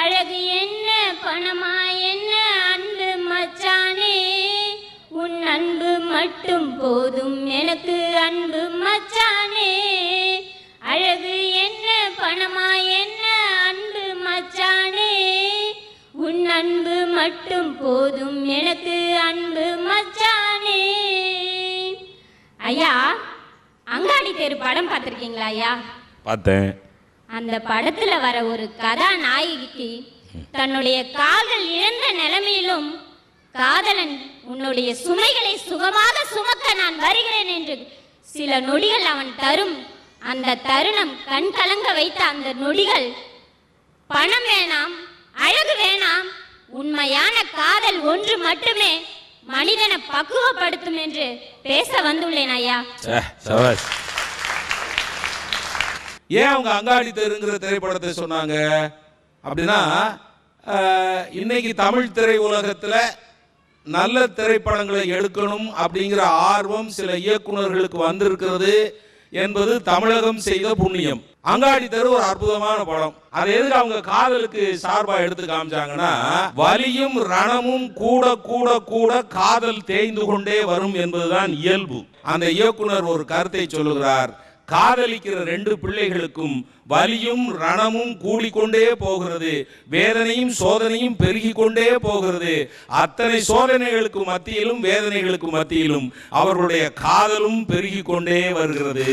அழகு என்ன பணமா என்ன அன்பு மச்சானே, உன் அன்பு மட்டும் போதும் எனக்கு அன்பு மச்சானே. அழகு என்ன பணமா என்ன அன்பு மச்சானே, உன் அன்பு மட்டும் போதும் எனக்கு அன்பு மச்சானே. ஐயா, அங்காடி தெரு படம் பார்த்திருக்கீங்களா ஐயா? பார்த்தேன். அந்த படத்துல வர ஒரு கதாநாயகிக்கு தன்னுடைய கால்கள் இழந்த நிலைமையிலும் காதலன் உன்னுடைய சுமைகளை சுகமாக சுமக்க நான் வருகிறேன் என்று சில நொடிகள் அவன் தரும் அந்த தருணம் கண் கலங்க வைத்த அந்த நொடிகள், பணம் வேணாம் அழகு வேணாம், உண்மையான காதல் ஒன்று மட்டுமே மனிதனை பக்குவப்படுத்தும் என்று பேச வந்துள்ளேன் ஐயா. ஏன் அவங்க அங்காடி தெருங்கிற திரைப்படத்தை சொன்னாங்க அப்படின்னா, இன்னைக்கு தமிழ் திரை உலகத்துல நல்ல திரைப்படங்களை எடுக்கணும் அப்படிங்கிற ஆர்வம் சில இயக்குநர்களுக்கு வந்திருக்கிறது என்பது தமிழகம் செய்த புண்ணியம். அங்காடி தெரு ஒரு அற்புதமான படம். அதை எதுக்கு அவங்க காதலுக்கு சார்பா எடுத்து காமிச்சாங்கன்னா, வலியும் ரணமும் கூட கூட கூட காதல் தேய்ந்து கொண்டே வரும் என்பதுதான் இயல்பு. அந்த இயக்குனர் ஒரு கருத்தை சொல்லுகிறார், காதலிக்கிற ரெண்டு பிள்ளைகளுக்கும் வலியும் ரணமும் கூடிக்கொண்டே போகிறது, வேதனையும் சோதனையும் பெருகி கொண்டே போகிறது. அத்தனை சோதனைகளுக்கு மத்தியிலும் வேதனைகளுக்கு மத்தியிலும் அவர்களுடைய காதலும் பெருகி கொண்டே வருகிறது.